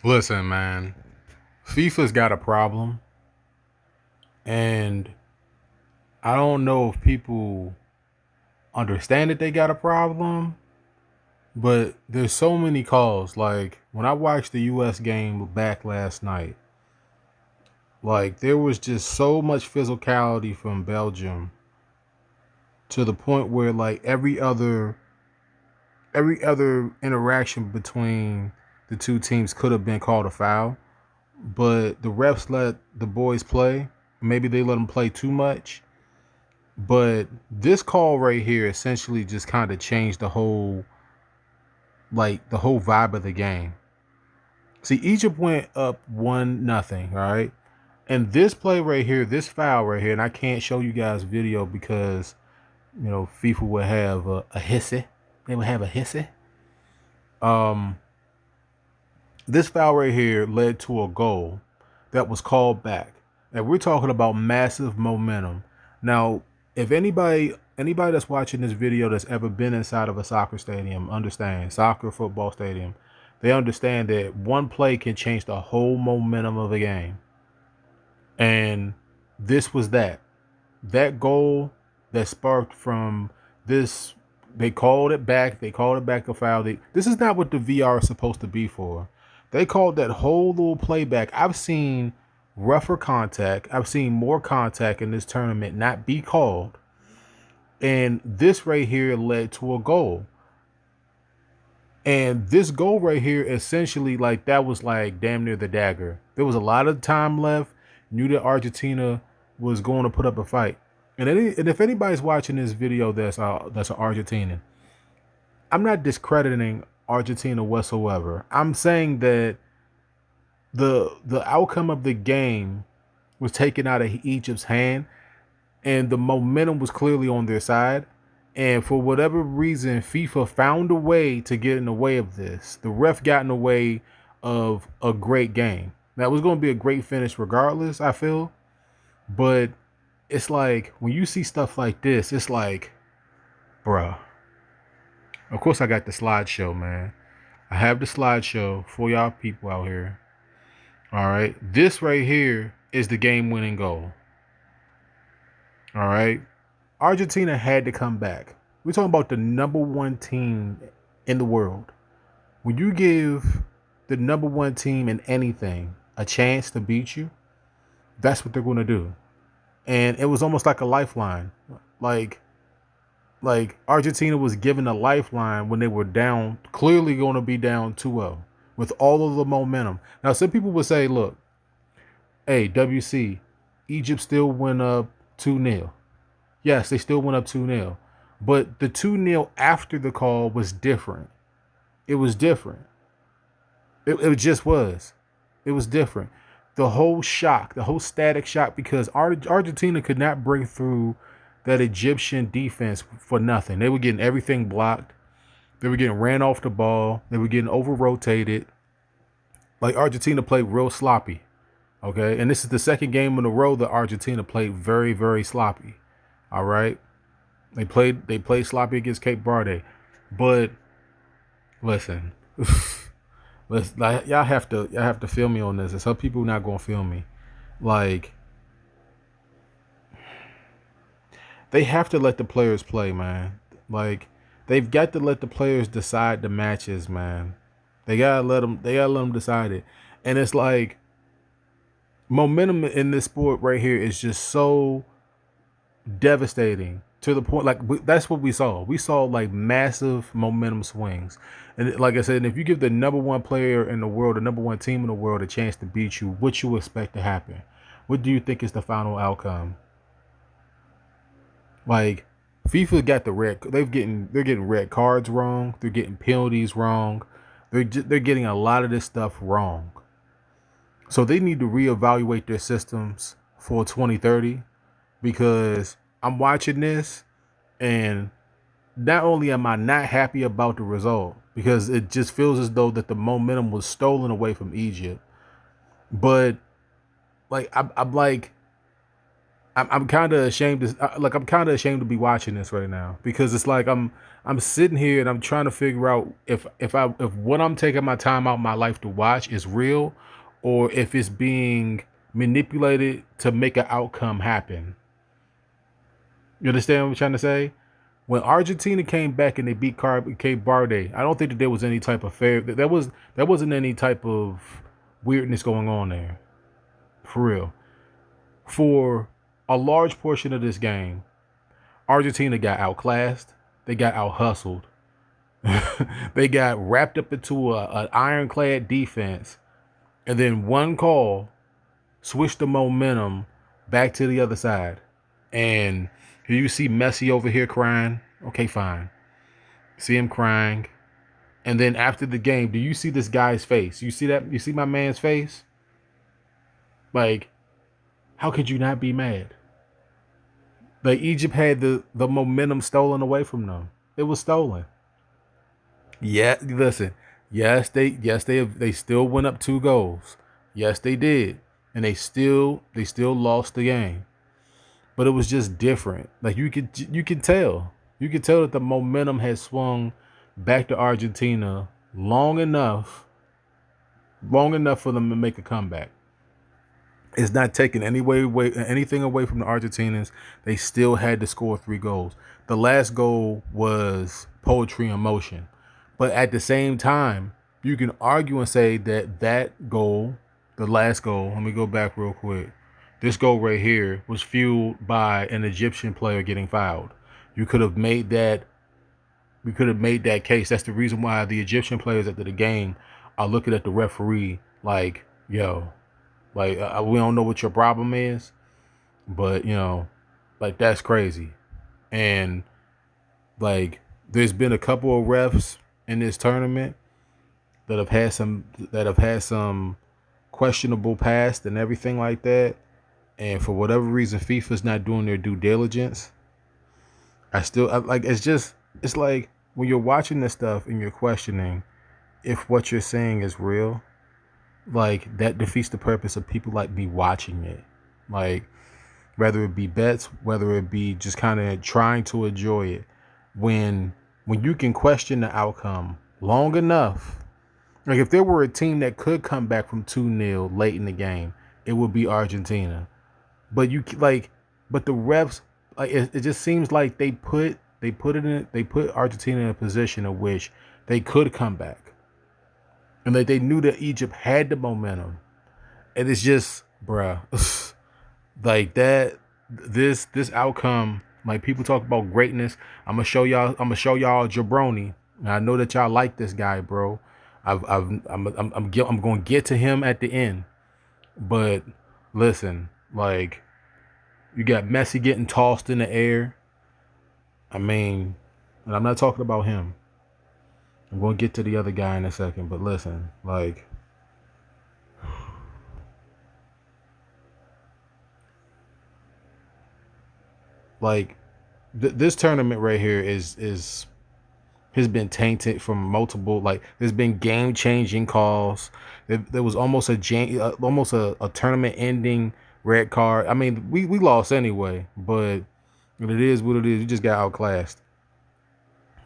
Listen, man, FIFA's got a problem, and I don't know if people understand that they got a problem, but there's so many calls. Like when I watched the US game back last night, like there was just so much physicality from Belgium to the point where like every other interaction between the two teams could have been called a foul, but the refs let the boys play. Maybe they let them play too much. But this call right here essentially just kind of changed the whole vibe of the game. See, Egypt went up 1-0, right? And this play right here, this foul right here, and I can't show you guys video because FIFA would have a hissy. They would have a hissy. Um, this foul right here led to a goal that was called back. And we're talking about massive momentum. Now, if anybody that's watching this video that's ever been inside of a soccer stadium understand soccer football stadium, they understand that one play can change the whole momentum of a game. And this was that goal that sparked from this. They called it back. They called it back a foul. This is not what the VR is supposed to be for. They called that whole little playback. I've seen rougher contact. I've seen more contact in this tournament not be called. And this right here led to a goal. And this goal right here, essentially, like that was like damn near the dagger. There was a lot of time left. Knew that Argentina was going to put up a fight. And if anybody's watching this video that's an Argentinian, I'm not discrediting Argentina whatsoever. I'm saying that the outcome of the game was taken out of Egypt's hand, and the momentum was clearly on their side. And for whatever reason, FIFA found a way to get in the way of this. The ref got in the way of a great game. Now, it was going to be a great finish regardless, I feel. But it's like when you see stuff like this, it's like, bruh. Of course, I got the slideshow, man. I have the slideshow for y'all people out here. All right. This right here is the game winning goal. All right. Argentina had to come back. We're talking about the number one team in the world. When you give the number one team in anything a chance to beat you, that's what they're going to do. And it was almost like a lifeline. Like Argentina was given a lifeline when they were down, clearly going to be down 2-0 with all of the momentum. Now, some people would say, look, hey, WC, Egypt still went up 2-0. Yes, they still went up 2-0. But the 2-0 after the call was different. It was different. It just was. It was different. The whole shock, the whole static shock, because Argentina could not break through that Egyptian defense for nothing. They were getting everything blocked. They were getting ran off the ball. They were getting over-rotated. Like Argentina played real sloppy. Okay? And this is the second game in a row that Argentina played very, very sloppy. All right? They played sloppy against Cape Verde. But listen, y'all have to feel me on this. And some people not gonna feel me. Like they have to let the players play, man. Like they've got to let the players decide the matches, man. They gotta let them. They gotta let them decide it. And it's like momentum in this sport right here is just so devastating to the point. Like that's what we saw. We saw like massive momentum swings. And like I said, if you give the number one player in the world, the number one team in the world, a chance to beat you, what you expect to happen? What do you think is the final outcome? Like FIFA got the red. They're getting red cards wrong. They're getting penalties wrong. They're getting a lot of this stuff wrong. So they need to reevaluate their systems for 2030 because I'm watching this and not only am I not happy about the result because it just feels as though that the momentum was stolen away from Egypt, but like I'm like I'm kind of ashamed to like I'm kind of ashamed to be watching this right now because it's like I'm sitting here and I'm trying to figure out if what I'm taking my time out of my life to watch is real or if it's being manipulated to make an outcome happen. You understand what I'm trying to say? When Argentina came back and they beat Cape Verde, I don't think that there was any type of there wasn't any type of weirdness going on there. For real. For a large portion of this game, Argentina got outclassed. They got out hustled. They got wrapped up into an ironclad defense. And then one call switched the momentum back to the other side. And here you see Messi over here crying. Okay, fine. See him crying. And then after the game, do you see this guy's face? You see that? You see my man's face? Like, how could you not be mad? Like Egypt had the momentum stolen away from them. It was stolen. Yeah, listen. They still went up 2 goals. Yes, they did. And they still lost the game. But it was just different. Like you could tell. You could tell that the momentum had swung back to Argentina long enough for them to make a comeback. It's not taking anything away from the Argentinians. They still had to score 3 goals. The last goal was poetry in motion. But at the same time, you can argue and say that that goal, the last goal, let me go back real quick. This goal right here was fueled by an Egyptian player getting fouled. You could have made that we could have made that case. That's the reason why the Egyptian players after the game are looking at the referee like, yo, like, we don't know what your problem is, but, like, that's crazy. And, like, there's been a couple of refs in this tournament that have had some questionable past and everything like that. And for whatever reason, FIFA's not doing their due diligence. It's like when you're watching this stuff and you're questioning if what you're saying is real, like that defeats the purpose of people like me watching it. Like whether it be bets, whether it be just kind of trying to enjoy it. When you can question the outcome long enough, like if there were a team that could come back from 2-0 late in the game, it would be Argentina. But but the refs, like it just seems like they put Argentina in a position in which they could come back, and they knew that Egypt had the momentum, and it's just, bruh, like that. This outcome, like people talk about greatness. I'm gonna show y'all jabroni. And I know that y'all like this guy, bro. I'm going to get to him at the end, but listen, like you got Messi getting tossed in the air. I mean, and I'm not talking about him. I'm going to get to the other guy in a second, but listen, like this tournament right here is has been tainted from multiple, like there's been game changing calls. There was almost a tournament ending red card. I mean, we lost anyway, but it is what it is. You just got outclassed.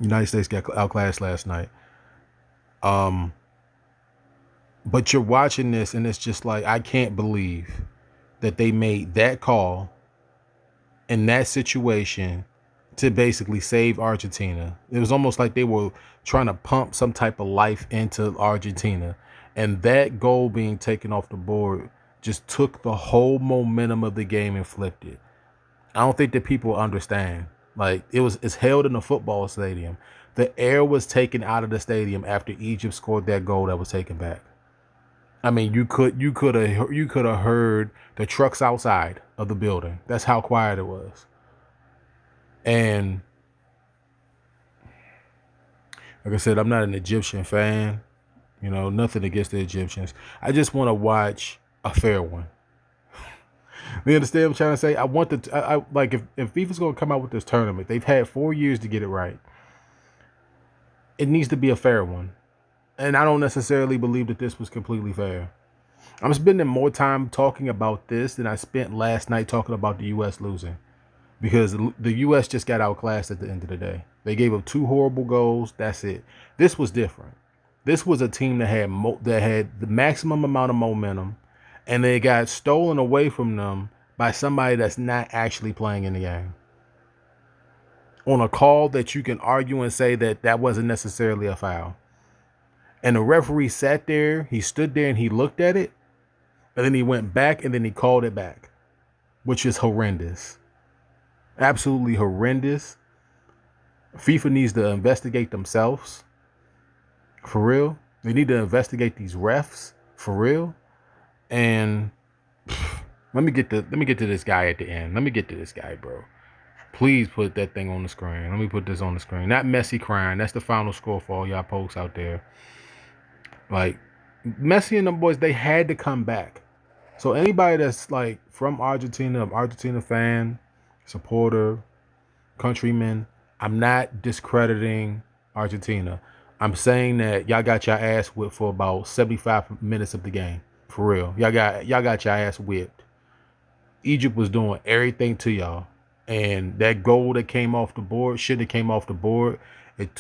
United States got outclassed last night. Um, but you're watching this and it's just like I can't believe that they made that call in that situation to basically save Argentina. It was almost like they were trying to pump some type of life into Argentina. And that goal being taken off the board just took the whole momentum of the game and flipped it. I don't think that people understand. Like it's held in a football stadium. The air was taken out of the stadium after Egypt scored that goal that was taken back. I mean, you could have heard the trucks outside of the building. That's how quiet it was. And like I said, I'm not an Egyptian fan. Nothing against the Egyptians. I just want to watch a fair one. You understand what I'm trying to say? I want like if FIFA's gonna come out with this tournament, they've had 4 years to get it right. It needs to be a fair one. And I don't necessarily believe that this was completely fair. I'm spending more time talking about this than I spent last night talking about the U.S. losing, because the U.S. just got outclassed at the end of the day. They gave up 2 horrible goals. That's it. This was different. This was a team that had the maximum amount of momentum, and they got stolen away from them by somebody that's not actually playing in the game, on a call that you can argue and say that that wasn't necessarily a foul. And the referee sat there, he stood there and he looked at it, and then he went back and then he called it back, which is horrendous. Absolutely horrendous. FIFA needs to investigate themselves. For real. They need to investigate these refs. For real. And let me get to this guy at the end. Let me get to this guy, bro. Please put that thing on the screen. Let me put this on the screen. Not Messi crying. That's the final score for all y'all folks out there. Like, Messi and them boys, they had to come back. So anybody that's like from Argentina, Argentina fan, supporter, countryman, I'm not discrediting Argentina. I'm saying that y'all got your ass whipped for about 75 minutes of the game. For real. Y'all got your ass whipped. Egypt was doing everything to y'all. And that goal that came off the board, shit that came off the board, it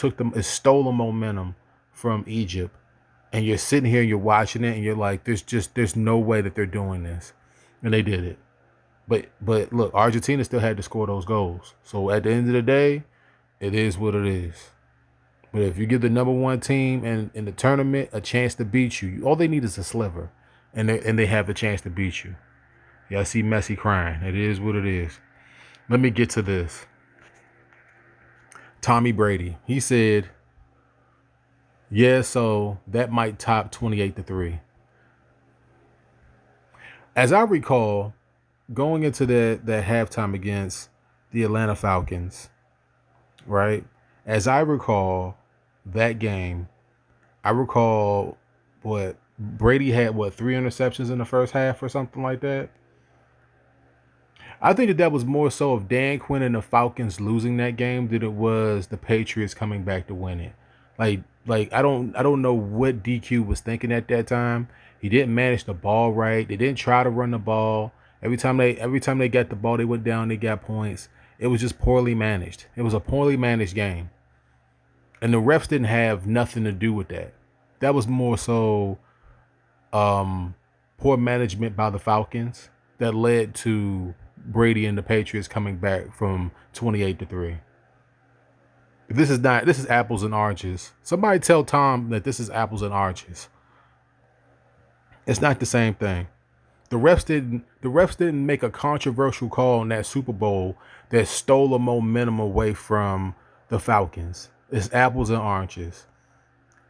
stole the momentum from Egypt. And you're sitting here and you're watching it and you're like, there's no way that they're doing this. And they did it. But look, Argentina still had to score those goals. So at the end of the day, it is what it is. But if you give the number one team in the tournament a chance to beat you, all they need is a sliver. And they have the chance to beat you. Y'all see Messi crying. It is what it is. Let me get to this. Tommy Brady. He said, yeah, so that might top 28-3. As I recall, going into that halftime against the Atlanta Falcons, right? As I recall that game, I recall Brady had 3 interceptions in the first half or something like that. I think that was more so of Dan Quinn and the Falcons losing that game than it was the Patriots coming back to win it. Like I don't know what DQ was thinking at that time. He didn't manage the ball right. They didn't try to run the ball. Every time they got the ball, they went down, they got points. It was just poorly managed. It was a poorly managed game. And the refs didn't have nothing to do with that. That was more so poor management by the Falcons that led to Brady and the Patriots coming back from 28-3. This is apples and oranges. Somebody tell Tom that this is apples and oranges. It's not the same thing. The refs didn't make a controversial call in that Super Bowl that stole the momentum away from the Falcons. It's apples and oranges.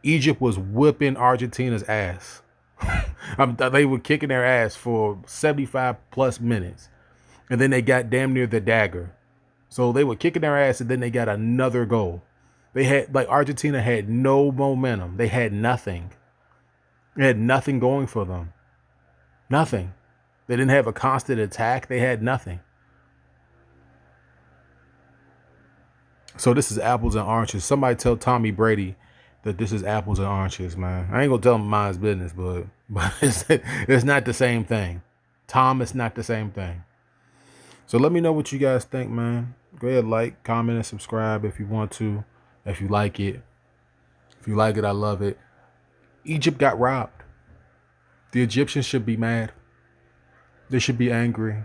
Egypt was whipping Argentina's ass. They were kicking their ass for 75 plus minutes. And then they got damn near the dagger. So they were kicking their ass and then they got another goal. Argentina had no momentum. They had nothing. They had nothing going for them. Nothing. They didn't have a constant attack. They had nothing. So this is apples and oranges. Somebody tell Tommy Brady that this is apples and oranges, man. I ain't gonna tell him mine's business, but it's not the same thing. Tom, it's not the same thing. So let me know what you guys think, man. Go ahead, like, comment, and subscribe if you want to. If you like it. If you like it, I love it. Egypt got robbed. The Egyptians should be mad. They should be angry.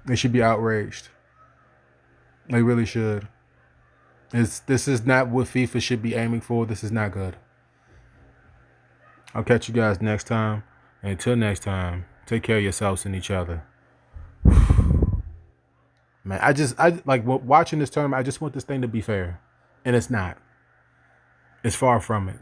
They should be outraged. They really should. This is not what FIFA should be aiming for. This is not good. I'll catch you guys next time. And until next time, take care of yourselves and each other. Man, I like watching this tournament. I just want this thing to be fair, and it's not. It's far from it.